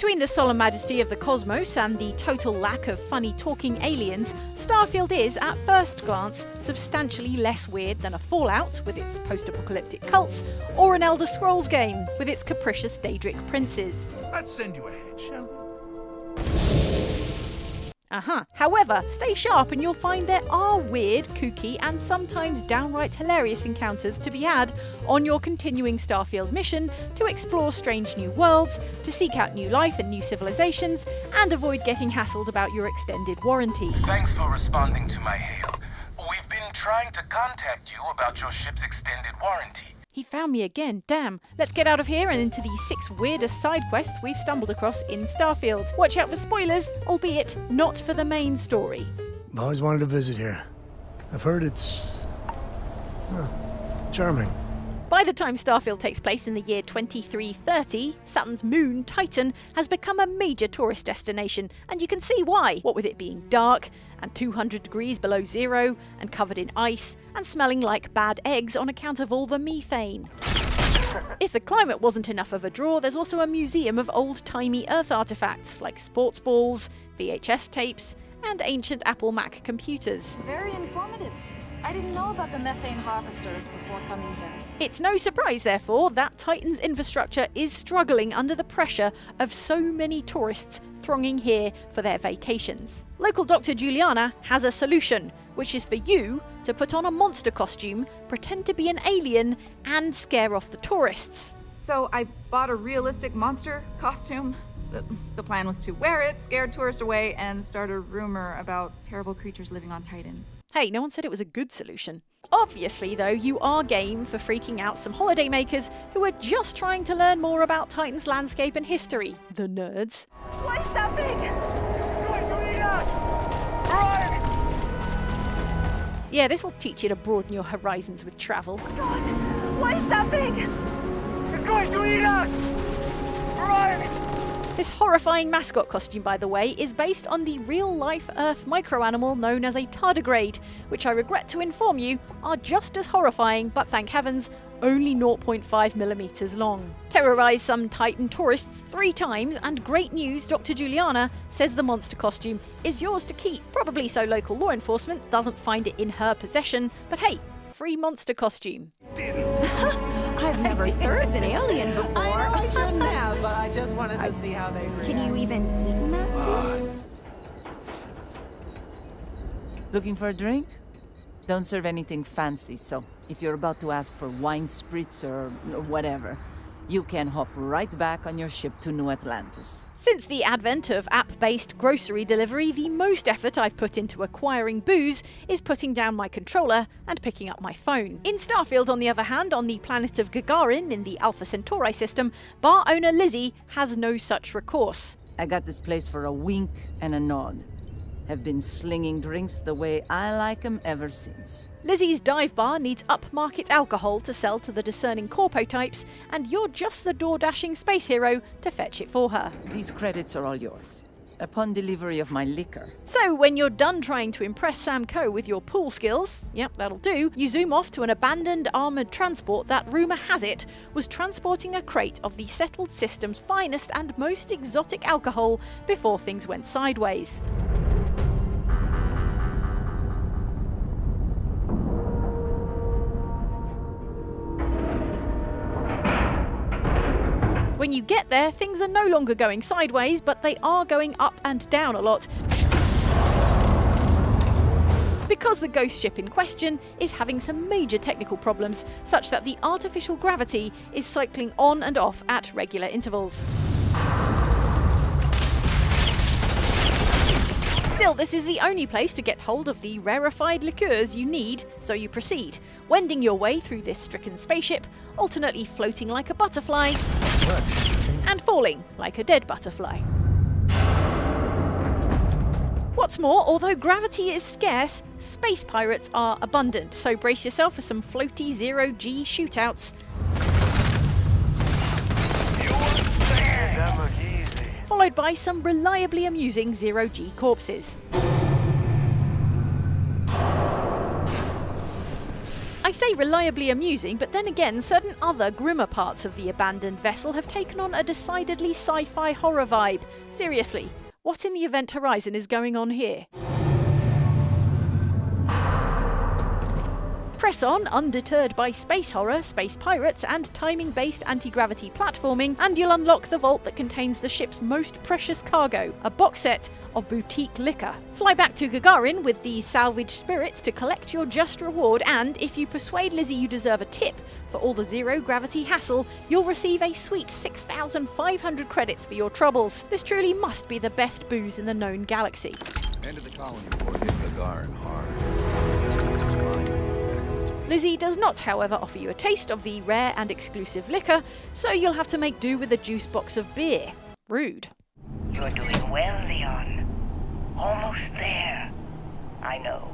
Between the solemn majesty of the cosmos and the total lack of funny talking aliens, Starfield is, at first glance, substantially less weird than a Fallout with its post-apocalyptic cults, or an Elder Scrolls game with its capricious Daedric princes. Let's send you ahead, shall we? However, stay sharp and you'll find there are weird, kooky, and sometimes downright hilarious encounters to be had on your continuing Starfield mission to explore strange new worlds, to seek out new life and new civilizations, and avoid getting hassled about your extended warranty. Thanks for responding to my hail. We've been trying to contact you about your ship's extended warranty. He found me again, damn. Let's get out of here and into the 6 weirdest side quests we've stumbled across in Starfield. Watch out for spoilers, albeit not for the main story. I've always wanted to visit here. I've heard it's... charming. By the time Starfield takes place in the year 2330, Saturn's moon, Titan, has become a major tourist destination, and you can see why. What with it being dark, and 200 degrees below zero, and covered in ice, and smelling like bad eggs on account of all the methane. If the climate wasn't enough of a draw, there's also a museum of old-timey Earth artifacts, like sports balls, VHS tapes, and ancient Apple Mac computers. Very informative. I didn't know about the methane harvesters before coming here. It's no surprise, therefore, that Titan's infrastructure is struggling under the pressure of so many tourists thronging here for their vacations. Local Dr. Juliana has a solution, which is for you to put on a monster costume, pretend to be an alien, and scare off the tourists. So I bought a realistic monster costume. The plan was to wear it, scare tourists away, and start a rumor about terrible creatures living on Titan. Hey, no one said it was a good solution. Obviously, though, you are game for freaking out some holidaymakers who are just trying to learn more about Titan's landscape and history. The nerds. Why is that big? It's going to eat us! Run! Yeah, this'll teach you to broaden your horizons with travel. God, why is that big? It's going to eat us! Run! This horrifying mascot costume, by the way, is based on the real-life Earth microanimal known as a tardigrade, which I regret to inform you are just as horrifying, but thank heavens, only 0.5mm long. Terrorised some Titan tourists 3 times, and great news, Dr. Juliana says the monster costume is yours to keep. Probably so local law enforcement doesn't find it in her possession, but hey, free monster costume. I've never served an alien before. I know I shouldn't have, but I just wanted to see how they react. Can you even eat in that suit? Looking for a drink? Don't serve anything fancy, so if you're about to ask for wine spritz or whatever, you can hop right back on your ship to New Atlantis. Since the advent of app-based grocery delivery, the most effort I've put into acquiring booze is putting down my controller and picking up my phone. In Starfield, on the other hand, on the planet of Gagarin in the Alpha Centauri system, bar owner Lizzie has no such recourse. I got this place for a wink and a nod. Have been slinging drinks the way I like 'em ever since. Lizzie's dive bar needs upmarket alcohol to sell to the discerning corpo types, and you're just the door-dashing space hero to fetch it for her. These credits are all yours, upon delivery of my liquor. So when you're done trying to impress Sam Coe with your pool skills, yep, that'll do, you zoom off to an abandoned armoured transport that, rumour has it, was transporting a crate of the settled system's finest and most exotic alcohol before things went sideways. When you get there, things are no longer going sideways, but they are going up and down a lot. Because the ghost ship in question is having some major technical problems, such that the artificial gravity is cycling on and off at regular intervals. Still, this is the only place to get hold of the rarefied liqueurs you need, so you proceed, wending your way through this stricken spaceship, alternately floating like a butterfly and falling like a dead butterfly. What's more, although gravity is scarce, space pirates are abundant, so brace yourself for some floaty zero-G shootouts. Followed by some reliably amusing zero-G corpses. I I say reliably amusing, but then again, certain other grimmer parts of the abandoned vessel have taken on a decidedly sci-fi horror vibe. Seriously, what in the event horizon is going on here? Press on, undeterred by space horror, space pirates, and timing-based anti-gravity platforming, and you'll unlock the vault that contains the ship's most precious cargo, a box set of boutique liquor. Fly back to Gagarin with these salvaged spirits to collect your just reward, and if you persuade Lizzie you deserve a tip for all the zero-gravity hassle, you'll receive a sweet 6,500 credits for your troubles. This truly must be the best booze in the known galaxy. End of the colony report hit Gagarin hard. So we just fine. Lizzie does not, however, offer you a taste of the rare and exclusive liquor, so you'll have to make do with a juice box of beer. Rude. You're doing well, Leon. Almost there. I know.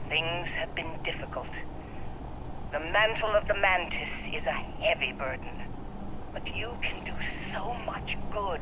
Things have been difficult. The mantle of the Mantis is a heavy burden, but you can do so much good.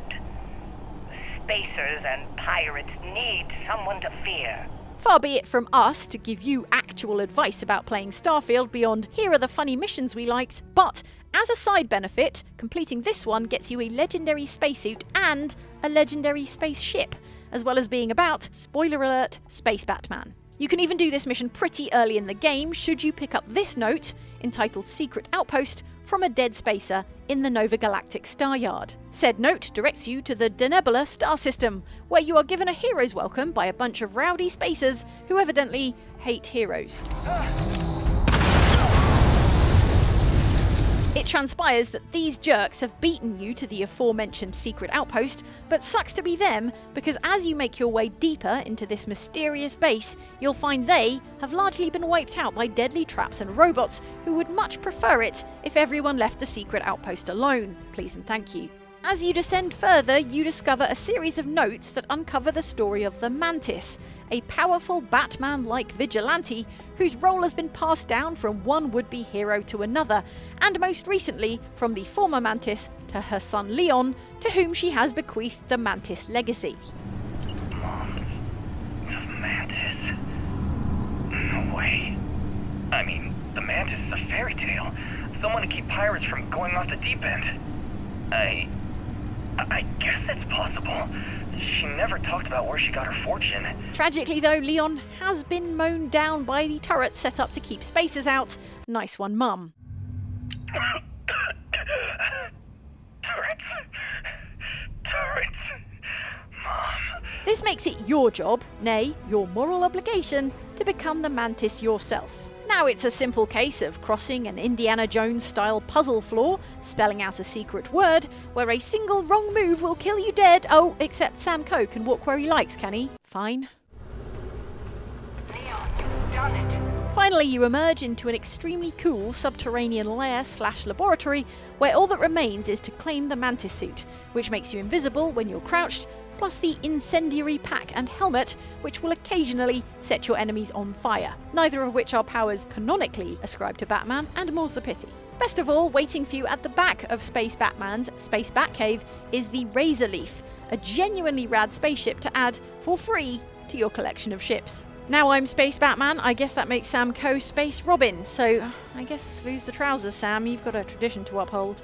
The Spacers and pirates need someone to fear. Far be it from us to give you actual advice about playing Starfield beyond here are the funny missions we liked, but as a side benefit, completing this one gets you a legendary spacesuit and a legendary spaceship, as well as being about, spoiler alert, Space Batman. You can even do this mission pretty early in the game should you pick up this note, entitled Secret Outpost, from a dead spacer in the Nova Galactic Star Yard. Said note directs you to the Denebula star system, where you are given a hero's welcome by a bunch of rowdy spacers who evidently hate heroes. It transpires that these jerks have beaten you to the aforementioned secret outpost, but sucks to be them because as you make your way deeper into this mysterious base, you'll find they have largely been wiped out by deadly traps and robots who would much prefer it if everyone left the secret outpost alone. Please and thank you. As you descend further, you discover a series of notes that uncover the story of the Mantis, a powerful Batman-like vigilante whose role has been passed down from one would-be hero to another, and most recently from the former Mantis to her son Leon, to whom she has bequeathed the Mantis legacy. Mom, the Mantis? No way. I mean, the Mantis is a fairy tale. Someone to keep pirates from going off the deep end. I guess it's possible. She never talked about where she got her fortune. Tragically though, Leon has been mown down by the turrets set up to keep spacers out. Nice one, Mum. Turrets. Mom. This makes it your job, nay, your moral obligation, to become the Mantis yourself. Now it's a simple case of crossing an Indiana Jones-style puzzle floor, spelling out a secret word, where a single wrong move will kill you dead. Oh, except Sam Coe can walk where he likes, can he? Fine. Leon, you've done it. Finally, you emerge into an extremely cool subterranean lair/laboratory, where all that remains is to claim the Mantis suit, which makes you invisible when you're crouched, plus the incendiary pack and helmet, which will occasionally set your enemies on fire, neither of which are powers canonically ascribed to Batman, and more's the pity. Best of all, waiting for you at the back of Space Batman's Space Batcave is the Razor Leaf, a genuinely rad spaceship to add for free to your collection of ships. Now I'm Space Batman, I guess that makes Sam Coe Space Robin, so I guess lose the trousers, Sam, you've got a tradition to uphold.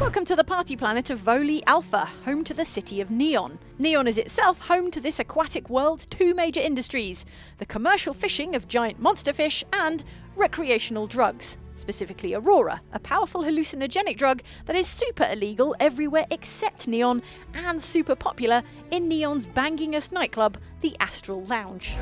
Welcome to the party planet of Voli Alpha, home to the city of Neon. Neon is itself home to this aquatic world's two major industries, the commercial fishing of giant monster fish and recreational drugs, specifically Aurora, a powerful hallucinogenic drug that is super illegal everywhere except Neon and super popular in Neon's bangingest nightclub, the Astral Lounge.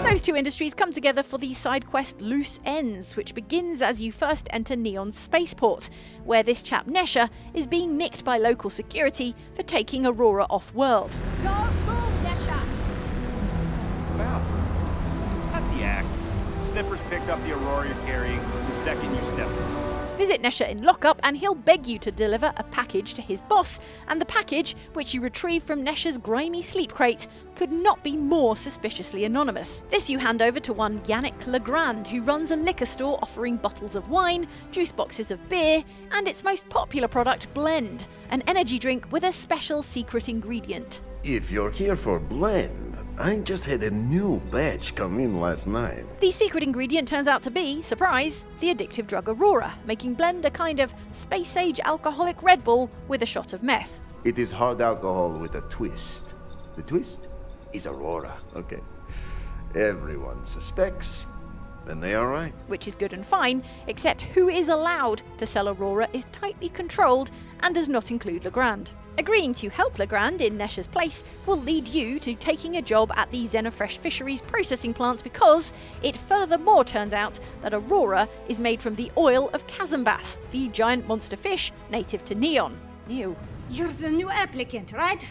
Those two industries come together for the side quest Loose Ends, which begins as you first enter Neon's spaceport, where this chap Nesha is being nicked by local security for taking Aurora off-world. Don't move, Nesha! What's this about? Not the act. Snippers picked up the Aurora you're carrying the second you stepped in. Visit Nesha in lockup and he'll beg you to deliver a package to his boss, and the package, which you retrieve from Nesha's grimy sleep crate, could not be more suspiciously anonymous. This you hand over to one Yannick Legrand, who runs a liquor store offering bottles of wine, juice boxes of beer, and its most popular product, Blend, an energy drink with a special secret ingredient. If you're here for Blend, I just had a new batch come in last night. The secret ingredient turns out to be, surprise, the addictive drug Aurora, making Blend a kind of space-age alcoholic Red Bull with a shot of meth. It is hard alcohol with a twist. The twist is Aurora. Okay. Everyone suspects, and they are right. Which is good and fine, except who is allowed to sell Aurora is tightly controlled and does not include Legrand. Agreeing to help Legrand in Nesha's place will lead you to taking a job at the Xenofresh Fisheries processing plant because it furthermore turns out that Aurora is made from the oil of chasm bass, the giant monster fish native to Neon. Ew. You're the new applicant, right?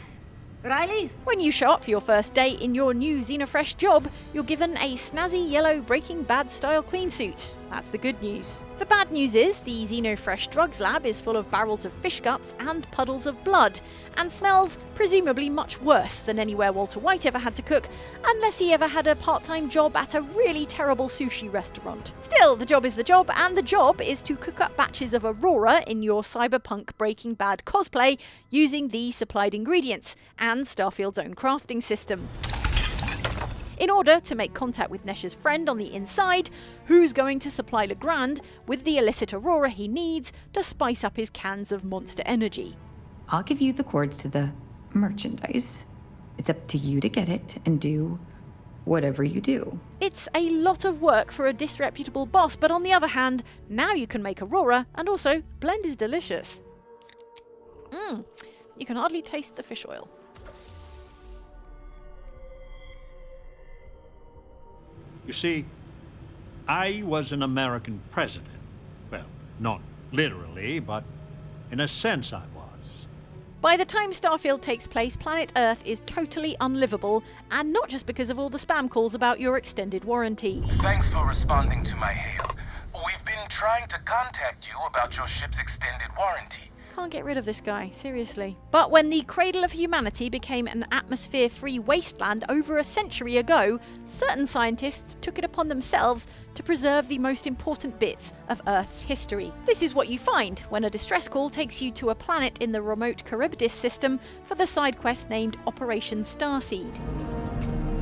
Riley? When you show up for your first day in your new Xenofresh job, you're given a snazzy yellow Breaking Bad style clean suit. That's the good news. The bad news is the Xenofresh drugs lab is full of barrels of fish guts and puddles of blood, and smells presumably much worse than anywhere Walter White ever had to cook, unless he ever had a part-time job at a really terrible sushi restaurant. Still, the job is the job, and the job is to cook up batches of Aurora in your cyberpunk Breaking Bad cosplay using the supplied ingredients and Starfield's own crafting system. In order to make contact with Nesha's friend on the inside, who's going to supply Legrand with the illicit Aurora he needs to spice up his cans of monster energy. I'll give you the codes to the merchandise. It's up to you to get it and do whatever you do. It's a lot of work for a disreputable boss, but on the other hand, now you can make Aurora, and also Blend is delicious. You can hardly taste the fish oil. You see, I was an American president. Well, not literally, but in a sense I was. By the time Starfield takes place, planet Earth is totally unlivable, and not just because of all the spam calls about your extended warranty. Thanks for responding to my hail. We've been trying to contact you about your ship's extended warranty. Can't get rid of this guy, seriously. But when the cradle of humanity became an atmosphere-free wasteland over a century ago, certain scientists took it upon themselves to preserve the most important bits of Earth's history. This is what you find when a distress call takes you to a planet in the remote Charybdis system for the side quest named Operation Starseed.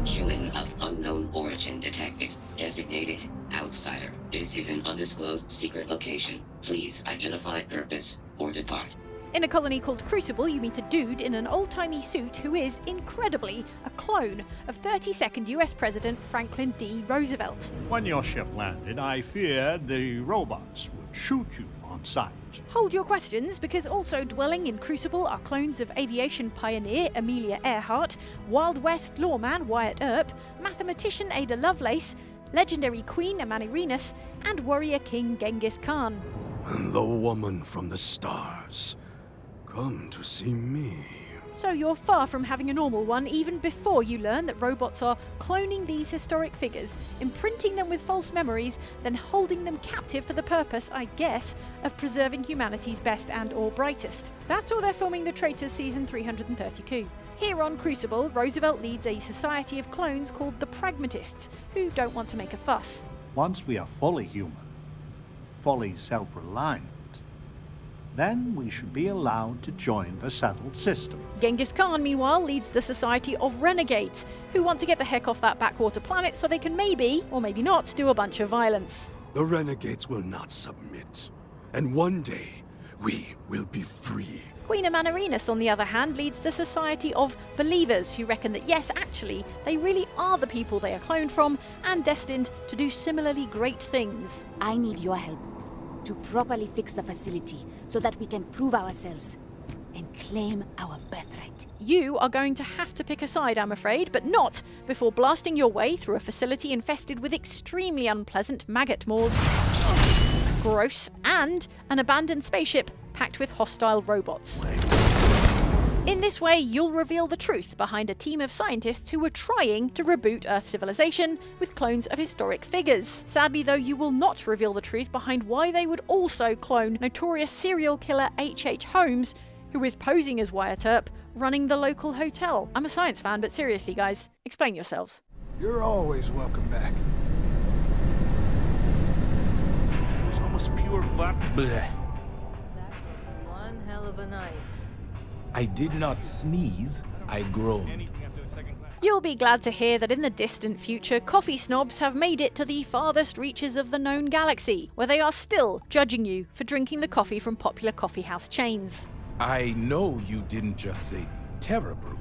Human of unknown origin detected. Designated outsider. This is an undisclosed secret location. Please identify purpose or depart. In a colony called Crucible, you meet a dude in an old-timey suit who is, incredibly, a clone of 32nd US President Franklin D. Roosevelt. When your ship landed, I feared the robots would shoot you on sight. Hold your questions, because also dwelling in Crucible are clones of aviation pioneer Amelia Earhart, Wild West lawman Wyatt Earp, mathematician Ada Lovelace, legendary Queen Amanirenas, and warrior king Genghis Khan. The woman from the stars. Come to see me. So you're far from having a normal one even before you learn that robots are cloning these historic figures, imprinting them with false memories, then holding them captive for the purpose, I guess, of preserving humanity's best and or brightest. That's all they're filming The Traitors season 332. Here on Crucible, Roosevelt leads a society of clones called the Pragmatists, who don't want to make a fuss. Once we are fully human, fully self-reliant, then we should be allowed to join the settled system. Genghis Khan, meanwhile, leads the Society of Renegades, who want to get the heck off that backwater planet so they can maybe, or maybe not, do a bunch of violence. The renegades will not submit, and one day we will be free. Queen Amanirenas, on the other hand, leads the Society of Believers, who reckon that yes, actually, they really are the people they are cloned from and destined to do similarly great things. I need your help to properly fix the facility so that we can prove ourselves and claim our birthright. You are going to have to pick a side, I'm afraid, but not before blasting your way through a facility infested with extremely unpleasant maggot maws. Gross. And an abandoned spaceship packed with hostile robots. In this way, you'll reveal the truth behind a team of scientists who were trying to reboot Earth civilization with clones of historic figures. Sadly though, you will not reveal the truth behind why they would also clone notorious serial killer H.H. Holmes, who is posing as Wyatt Earp, running the local hotel. I'm a science fan, but seriously guys, explain yourselves. You're always welcome back. It was almost pure vodka. Bleh. That was one hell of a night. I did not sneeze, I groaned. You'll be glad to hear that in the distant future, coffee snobs have made it to the farthest reaches of the known galaxy, where they are still judging you for drinking the coffee from popular coffeehouse chains. I know you didn't just say Terra Brew.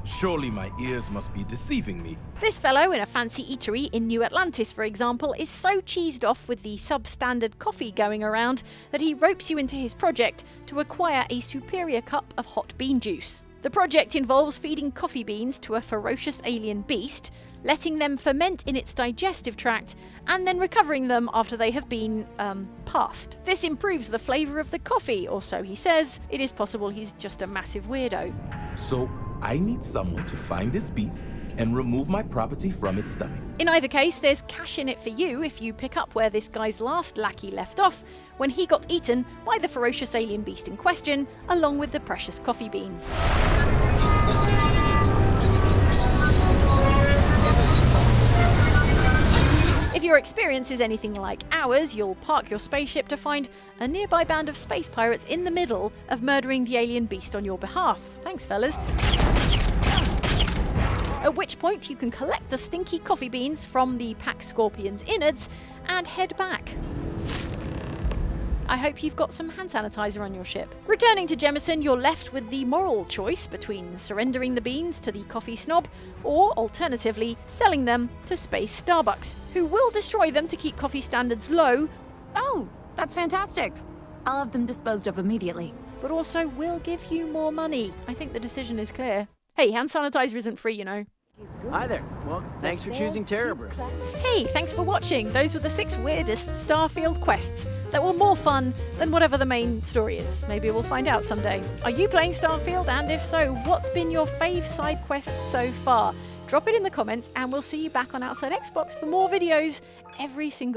Surely my ears must be deceiving me. This fellow in a fancy eatery in New Atlantis, for example, is so cheesed off with the substandard coffee going around that he ropes you into his project to acquire a superior cup of hot bean juice. The project involves feeding coffee beans to a ferocious alien beast, letting them ferment in its digestive tract, and then recovering them after they have been, passed. This improves the flavour of the coffee, or so he says. It is possible he's just a massive weirdo. So I need someone to find this beast and remove my property from its stomach. In either case, there's cash in it for you if you pick up where this guy's last lackey left off, when he got eaten by the ferocious alien beast in question, along with the precious coffee beans. If your experience is anything like ours, you'll park your spaceship to find a nearby band of space pirates in the middle of murdering the alien beast on your behalf. Thanks, fellas. At which point you can collect the stinky coffee beans from the Pax Scorpion's innards and head back. I hope you've got some hand sanitizer on your ship. Returning to Jemison, you're left with the moral choice between surrendering the beans to the coffee snob or, alternatively, selling them to Space Starbucks, who will destroy them to keep coffee standards low. Oh, that's fantastic. I'll have them disposed of immediately. But also will give you more money. I think the decision is clear. Hey, hand sanitizer isn't free, you know. Hi there. Well, thanks for choosing Terra Brew. Hey, thanks for watching. Those were the 6 weirdest Starfield quests that were more fun than whatever the main story is. Maybe we'll find out someday. Are you playing Starfield? And if so, what's been your fave side quest so far? Drop it in the comments and we'll see you back on Outside Xbox for more videos every single